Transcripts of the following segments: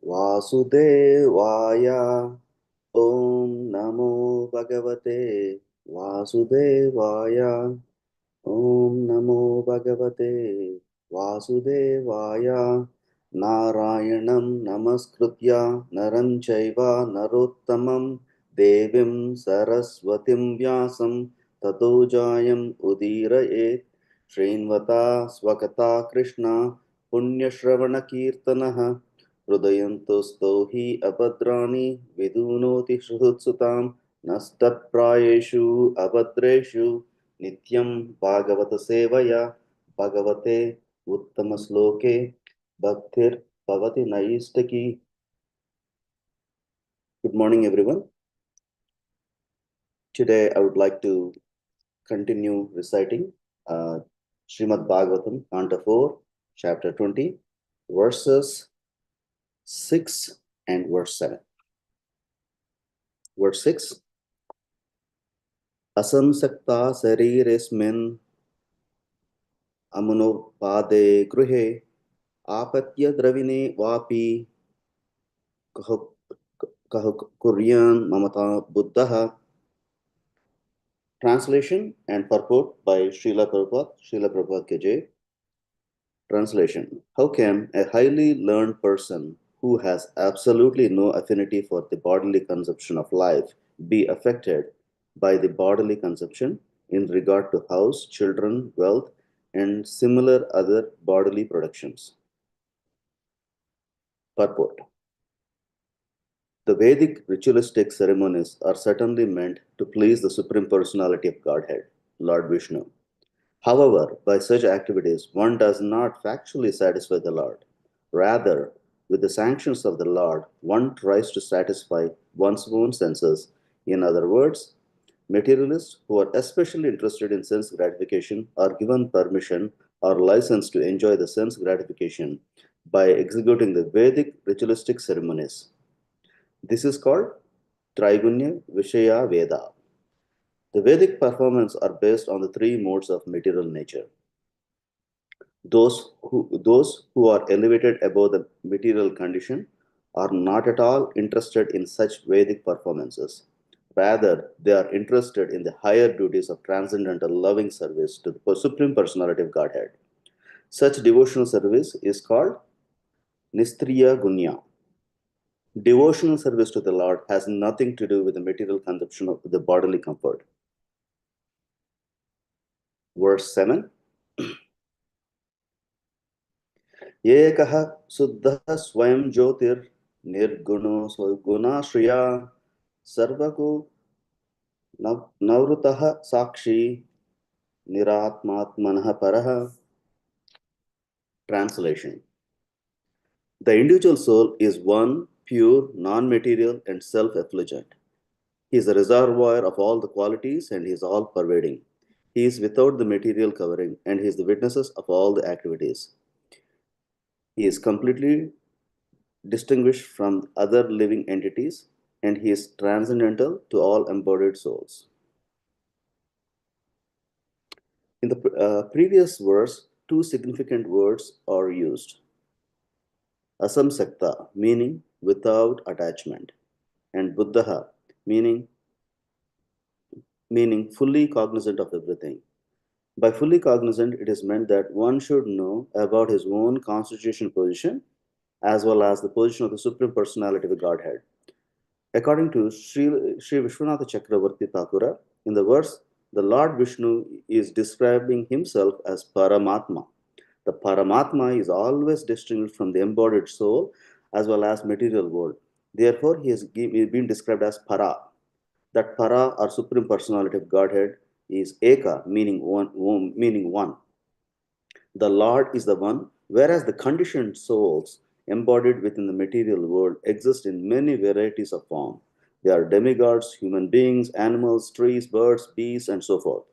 वासुदेवाय ॐ नमो भगवते वासुदेवाय ॐ नमो भगवते वासुदेवाय नारायणं नमस्कृत्य नरं चैव नरोत्तमं देवीं सरस्वतीं व्यासं ततो जायम् उदीरयेत् श्रीन्वता स्वकता कृष्ण पुण्यश्रवणकीर्तनः हृदयन्तुस्तो हि अभद्राणि विदुनोति सुहृत्सुतां नष्टप्रायेषु अभद्रेषु नित्यं भागवत सेवया भगवते उत्तम श्लोके भक्तिर्भवति नैष्ठिकी. Good morning, everyone. Today I would like to continue reciting Srimad Bhagavatam, Canto 4, Chapter 20, verses 6 and verse 7. Verse 6. Asamsakta sariresmin amunopade gruhe apatya dravine vapi Korean Mamata Buddha. Translation and purport by Srila Prabhupada K.J. Translation. How can a highly learned person who has absolutely no affinity for the bodily consumption of life be affected by the bodily consumption in regard to house, children, wealth, and similar other bodily productions? Purport. The Vedic ritualistic ceremonies are certainly meant to please the Supreme Personality of Godhead, Lord Vishnu. However, by such activities, one does not factually satisfy the Lord. Rather, with the sanctions of the Lord, one tries to satisfy one's own senses. In other words, materialists who are especially interested in sense gratification are given permission or license to enjoy the sense gratification by executing the Vedic ritualistic ceremonies. This is called Traigunya Vishaya Veda. The Vedic performances are based on the three modes of material nature. Those who are elevated above the material condition are not at all interested in such Vedic performances. Rather, they are interested in the higher duties of transcendental loving service to the Supreme Personality of Godhead. Such devotional service is called Nistriya Gunya. Devotional service to the Lord has nothing to do with the material consumption of the bodily comfort. Verse 7. एकः शुद्धः स्वयं ज्योतिर् निर्गुणो स्वगुणाश्रया सर्वको नवृतः साक्षी निरात्मात्मनः परः. Translation. The individual soul is one, pure, non-material, and self-effulgent. He is a reservoir of all the qualities and he is all-pervading. He is without the material covering and he is the witnesses of all the activities. He is completely distinguished from other living entities and he is transcendental to all embodied souls. In the previous verse, two significant words are used. Asamsakta, meaning without attachment, and Buddha, meaning fully cognizant of everything. By fully cognizant, it is meant that one should know about his own constitutional position as well as the position of the Supreme Personality of the Godhead. According to Sri Vishwanatha Chakravarti Thakura, in the verse, the Lord Vishnu is describing himself as Paramatma. The Paramatma is always distinguished from the embodied soul as well as material world. Therefore, he has been described as Para. That Para or Supreme Personality of Godhead is Eka, meaning one. The Lord is the one, whereas the conditioned souls embodied within the material world exist in many varieties of form. They are demigods, human beings, animals, trees, birds, beasts, and so forth.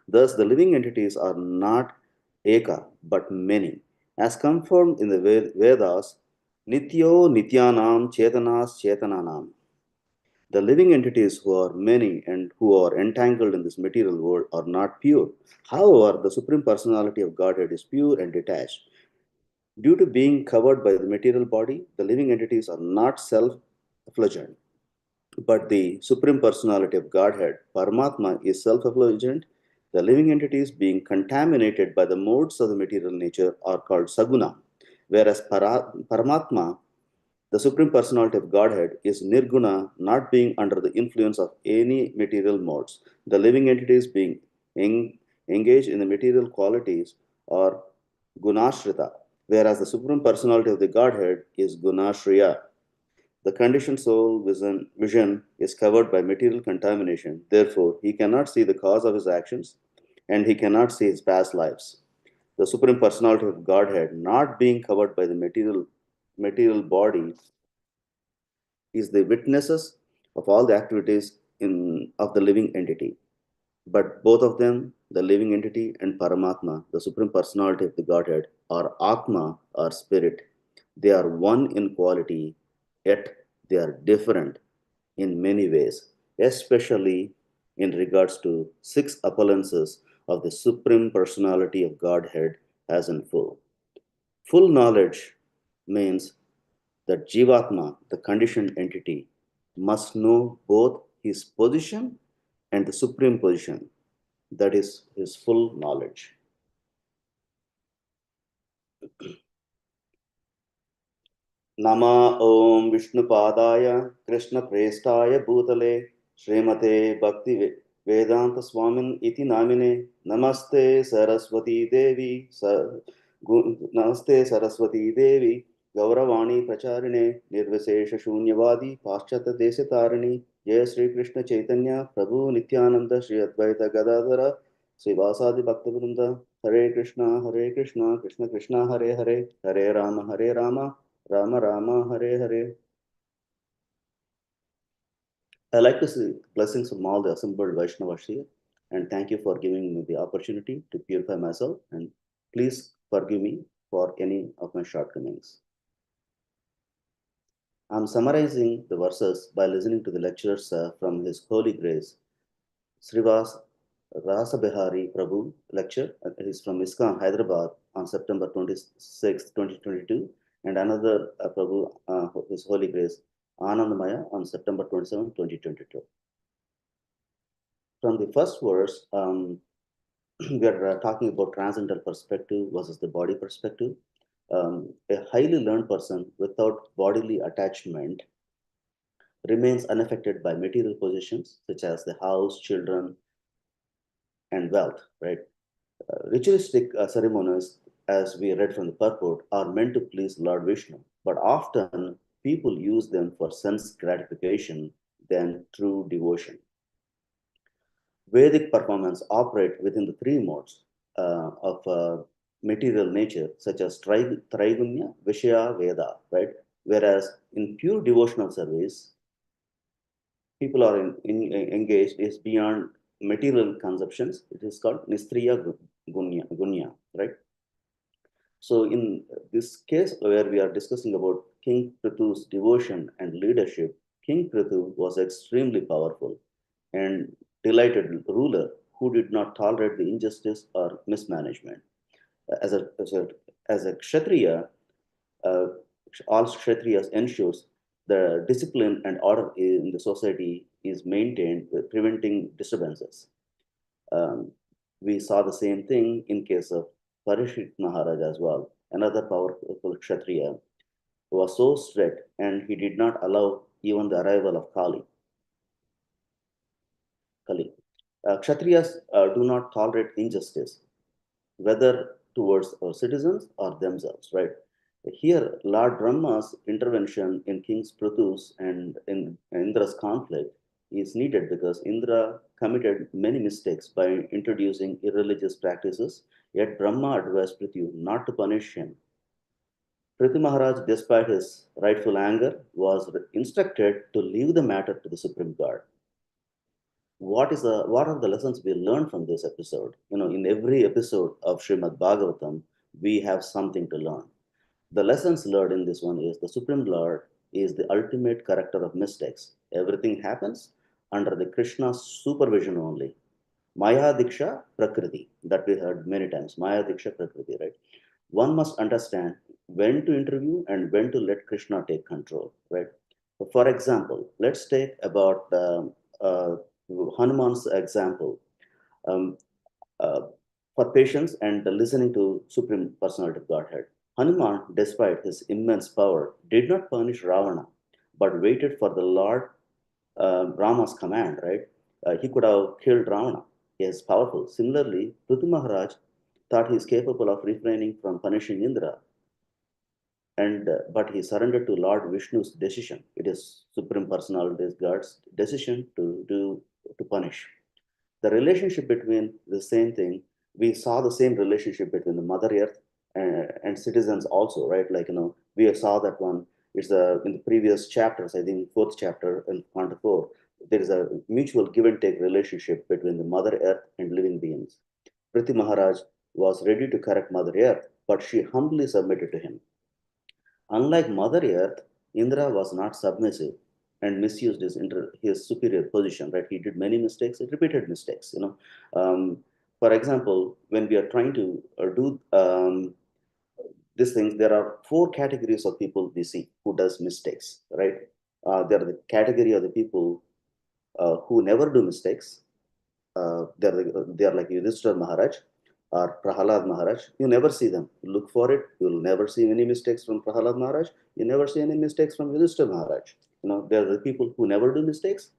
Thus, the living entities are not Eka, but many. As confirmed in the Vedas, Nityo Nityanam Chetanas Chetananam. The living entities who are many and who are entangled in this material world are not pure. However, the Supreme Personality of Godhead is pure and detached. Due to being covered by the material body, the living entities are not self-effulgent. But the Supreme Personality of Godhead, Paramatma, is self effulgent. The living entities being contaminated by the modes of the material nature are called Saguna, whereas Paramatma, the Supreme Personality of Godhead, is Nirguna, not being under the influence of any material modes. The living entities being engaged in the material qualities are Gunashrita, whereas the Supreme Personality of the Godhead is Gunashriya. The conditioned soul vision is covered by material contamination. Therefore, he cannot see the cause of his actions and he cannot see his past lives. The Supreme Personality of Godhead, not being covered by the material body, is the witnesses of all the activities of the living entity. But both of them, the living entity and Paramatma, the Supreme Personality of the Godhead, are Atma or Spirit. They are one in quality, yet they are different in many ways, especially in regards to six appearances of the Supreme Personality of Godhead as in full. Full knowledge means that Jivatma, the conditioned entity, must know both his position and the supreme position, that is his full knowledge. नम ओं विष्णुपादाय कृष्णप्रेष्ठाय भूतले श्रीमते भक्ति वेदांत स्वामिन इति नामिने नमस्ते सरस्वती देवी नमस्ते सरस्वती देवी गौरवाणी प्रचारिणे निर्विशेष शून्यवादी पाश्चात्य देश तारिणी जय श्री कृष्ण चैतन्य प्रभु नित्यानंद श्री अद्वैत गदाधर श्रीवासादि भक्तवृंद हरे Krishna Krishna Krishna Hare Hare Ram Rama Rama Hare Hare. I like to see blessings from all the assembled Vaishnavas here, and thank you for giving me the opportunity to purify myself, and please forgive me for any of my shortcomings. I'm summarizing the verses by listening to the lectures from His Holy Grace, Srivas Rasabihari Prabhu lecture. He's from ISKCON, Hyderabad on September 26, 2022, and another Prabhu, His Holy Grace, Anandamaya on September 27, 2022. From the first verse, we are talking about transcendental perspective versus the body perspective. A highly learned person without bodily attachment remains unaffected by material possessions such as the house, children, and wealth, right? Ritualistic ceremonies, as we read from the purport, are meant to please Lord Vishnu, but often people use them for sense gratification than true devotion. Vedic performance operate within the three modes of material nature, such as Traigunya, Vishaya, Veda, right? Whereas in pure devotional service, people are engaged is beyond material conceptions. It is called Nistriya Gunya, right? So in this case where we are discussing about King Prithu's devotion and leadership, King Prithu was extremely powerful and delighted ruler who did not tolerate the injustice or mismanagement. As a Kshatriya, uh, all Kshatriyas ensures the discipline and order in the society is maintained, preventing disturbances. Um, we saw the same thing in case of Parishit Maharaj as well, another powerful Kshatriya who was so strict and he did not allow even the arrival of Kali. Kshatriyas do not tolerate injustice, whether towards our citizens or themselves, right? Here, Lord Brahma's intervention in King Prithu's and in Indra's conflict is needed because Indra committed many mistakes by introducing irreligious practices, yet Brahma advised Prithu not to punish him. Prithu Maharaj, despite his rightful anger, was instructed to leave the matter to the Supreme God. What are the lessons we learned from this episode? In every episode of Srimad Bhagavatam, we have something to learn. The lessons learned in this one is the Supreme Lord is the ultimate corrector of mistakes. Everything happens under the Krishna's supervision only. Maya Diksha Prakriti, that we heard many times. Maya Diksha Prakriti, right? one must understand when to interview and when to let Krishna take control, right? So for example, let's take about uh, Hanuman's example. Um, uh, for patience and listening to Supreme Personality of Godhead. Hanuman, despite his immense power, did not punish Ravana, but waited for the Lord Rama's command, right? He could have killed Ravana. He is powerful. Similarly, Prithu Maharaj thought he is capable of refraining from punishing Indra, and but he surrendered to Lord Vishnu's decision. It is Supreme Personality of God's decision to punish. The relationship between the same thing, we saw the same relationship between the Mother Earth and citizens also, right? Like, we saw that one. It's in the previous chapters, I think fourth chapter in Quanta 4, there is a mutual give and take relationship between the Mother Earth and living beings. Priti Maharaj was ready to correct Mother Earth, but she humbly submitted to him. Unlike Mother Earth, Indra was not submissive and misused his superior position. Right, he did many mistakes, repeated mistakes. For example, when we are trying to do these things, there are four categories of people we see who does mistakes. Right, there are the category of the people who never do mistakes. They are like Yudhishthira Maharaj or Prahalad Maharaj. You never see them. You look for it. You will never see any mistakes from Prahalad Maharaj. You never see any mistakes from Yudhishthira Maharaj. They're the people who never do mistakes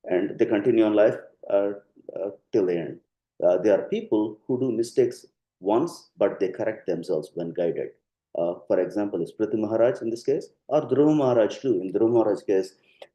and they continue on life till the end. There are people who do mistakes once, but they correct themselves when guided. For example, is Priti Maharaj in this case, or Dhruva Maharaj too. In Dhruva Maharaj's case,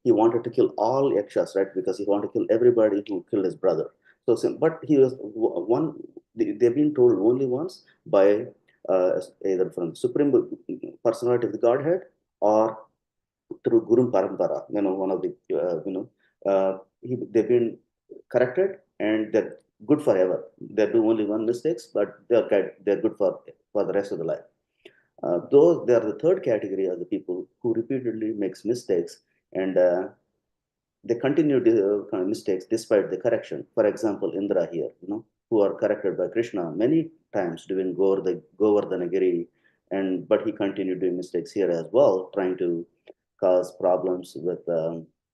he wanted to kill all yakshas, right? Because he wanted to kill everybody who killed his brother. But he was one. They've been told only once by either from Supreme Personality of the Godhead or through Guru Parampara, one of the, they've been corrected and they're good forever. They do only one mistakes, but they're good for the rest of the life. Those they are the third category of the people who repeatedly makes mistakes and they continue mistakes despite the correction. For example, Indra here, who are corrected by Krishna many times during Govardhanagiri, and but he continued doing mistakes here as well, trying to cause problems with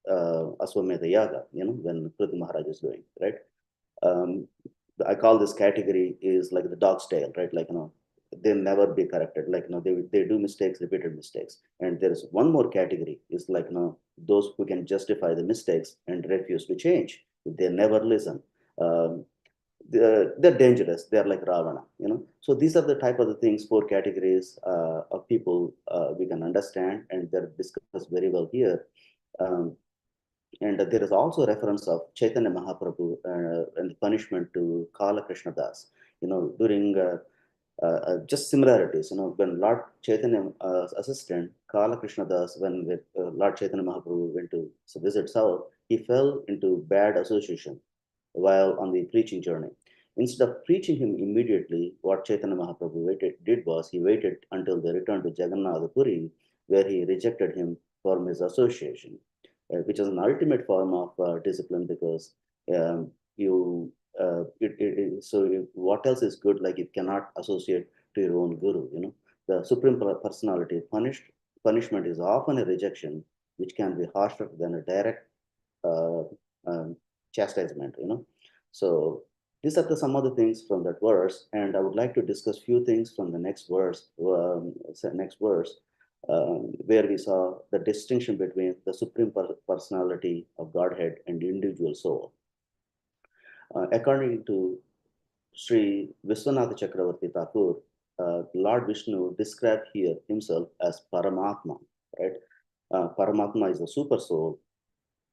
Aswamedha Yaga, when Prithvi Maharaj is doing, right? um, I call this category is like the dog's tail, right? Like, they'll never be corrected. Like, they do mistakes, repeated mistakes. And there is one more category is like, those who can justify the mistakes and refuse to change. They never listen. Um, they're dangerous. They're like Ravana, So these are the type of the things, four categories of people we can understand, and they're discussed very well here. Um, and there is also a reference of Chaitanya Mahaprabhu and the punishment to Kala Krishna Das. During just similarities. When Lord Chaitanya assistant Kala Krishna Das, when Lord Chaitanya Mahaprabhu went to visit South, he fell into bad association while on the preaching journey. Instead of preaching him immediately, what Chaitanya Mahaprabhu did was he waited until they returned to Jagannath Puri, where he rejected him from his association, which is an ultimate form of discipline because you so what else is good, like you cannot associate to your own guru. The supreme personality punishment is often a rejection which can be harsher than a direct uh, um, chastisement. So these are some of the things from that verse, and I would like to discuss few things from the next verse. Where we saw the distinction between the supreme personality of Godhead and the individual soul. According to Sri Viswanatha Chakravarti Thakur, Lord Vishnu described here himself as Paramatma, right? Paramatma is the super soul,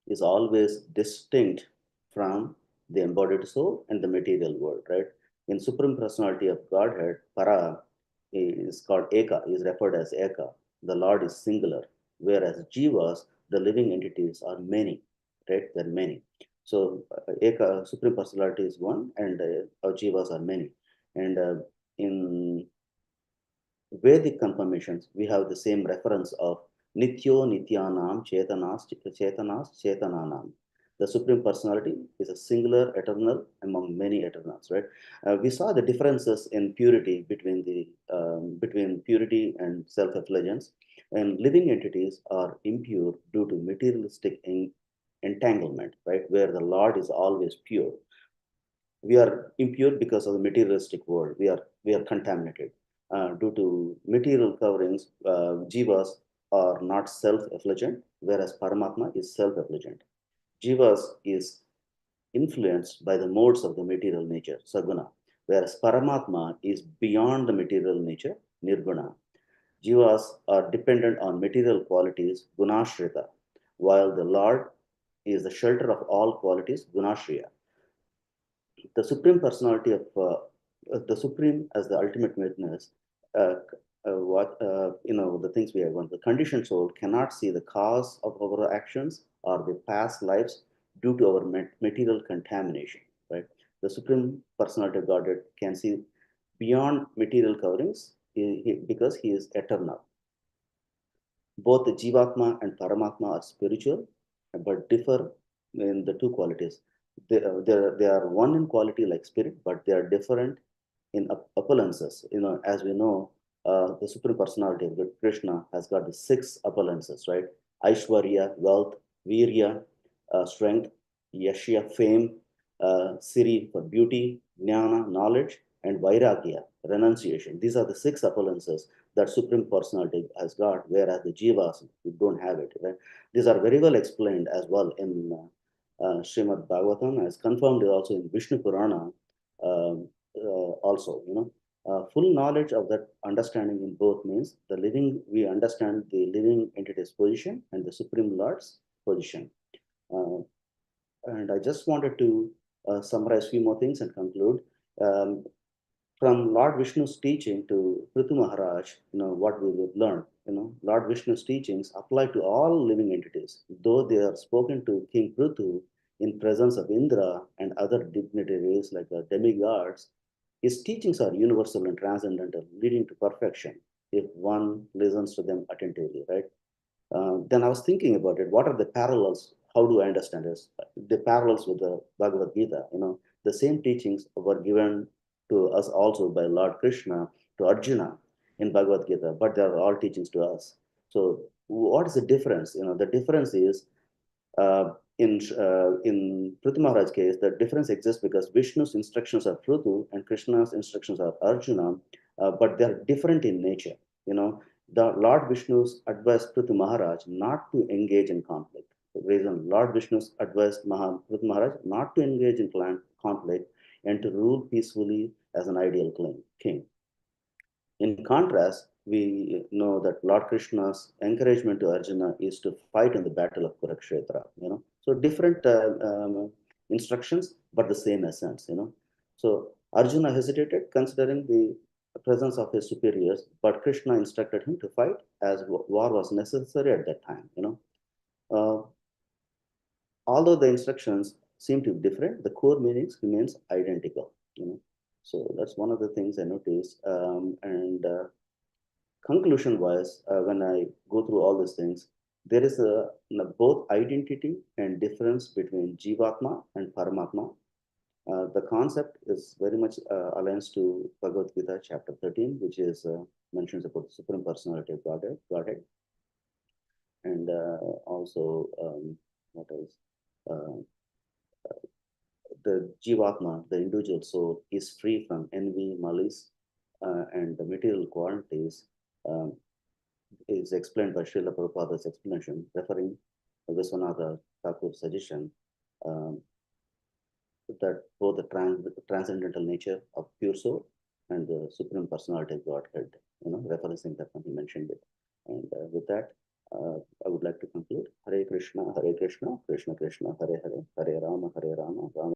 is always distinct from the embodied soul and the material world, right? In Supreme Personality of Godhead, Para is called Eka, is referred as Eka. The Lord is singular, whereas Jivas, the living entities, are many, right? There are many. So Eka, Supreme Personality is one, and Jivas are many. And in Vedic confirmations, we have the same reference of Nityo Nityanam Chetanas Chetananam. The Supreme Personality is a singular eternal among many eternals, right? We saw the differences in purity between purity and self-effulgence, and living entities are impure due to materialistic entanglement, right? Where the Lord is always pure. We are impure because of the materialistic world. We are contaminated due to material coverings. Jivas are not self-effulgent, whereas Paramatma is self-effulgent. Jivas is influenced by the modes of the material nature, saguna, whereas Paramatma is beyond the material nature, nirguna. Jivas are dependent on material qualities, gunashrita, while the Lord is the shelter of all qualities, gunashriya. The Supreme Personality of the Supreme as the ultimate witness, uh, the things we have gone. The conditioned soul cannot see the cause of our actions or the past lives due to our material contamination. Right, the Supreme Personality of Godhead can see beyond material coverings because He is eternal. Both the Jivatma and Paramatma are spiritual, but differ in the two qualities. They are one in quality like spirit, but they are different in appearances. As we know, the Supreme Personality of Krishna has got the six appearances, right? Aishwarya, wealth; Virya, strength; Yashya, fame; Siri for beauty; Jnana, knowledge; and Vairagya, renunciation. These are the six appearances that Supreme Personality has got, whereas the Jivas don't have it. Right? These are very well explained as well in Srimad Bhagavatam, as confirmed also in Vishnu Purana. Also, full knowledge of that understanding in both means we understand the living entity's position and the Supreme Lord's position. Uh, and I just wanted to summarize a few more things and conclude. Um, from Lord Vishnu's teaching to Prithu Maharaj, what we would learn, Lord Vishnu's teachings apply to all living entities, though they are spoken to King Prithu in presence of Indra and other dignitaries like the demigods. His teachings are universal and transcendental, leading to perfection if one listens to them attentively, right? Then I was thinking about it. What are the parallels? How do I understand this? The parallels with the Bhagavad Gita. The same teachings were given to us also by Lord Krishna to Arjuna in Bhagavad Gita, but they are all teachings to us. So, what is the difference? The difference is in Prithu Maharaj's case, the difference exists because Vishnu's instructions are Prithu and Krishna's instructions are Arjuna, but they are different in nature. You know, the Lord Vishnu's advised Prithu Maharaj not to engage in conflict. The reason Lord Vishnu's advised Prithu Maharaj not to engage in conflict and to rule peacefully as an ideal king. In contrast, we know that Lord Krishna's encouragement to Arjuna is to fight in the battle of Kurukshetra. So different instructions, but the same essence. So Arjuna hesitated, considering the presence of his superiors, but Krishna instructed him to fight as war was necessary at that time. Uh, Although the instructions seem to be different, the core meanings remains identical. So that's one of the things I noticed. And conclusion wise, when I go through all these things, there is both identity and difference between Jivatma and Paramatma. The concept is very much aligns to Bhagavad Gita chapter 13, which is mentions about the Supreme Personality of Godhead, and also what else? Uh, the Jivatma, the individual soul, is free from envy, malice, and the material qualities. Um, is explained by Srila Prabhupada's explanation, referring to Viswanatha Thakur's suggestion um, that both the transcendental nature of pure soul and the supreme personality of Godhead, referencing that when he mentioned it. And with that, I would like to conclude. Hare Krishna, Krishna Krishna, Hare Hare, Hare Rama, Rama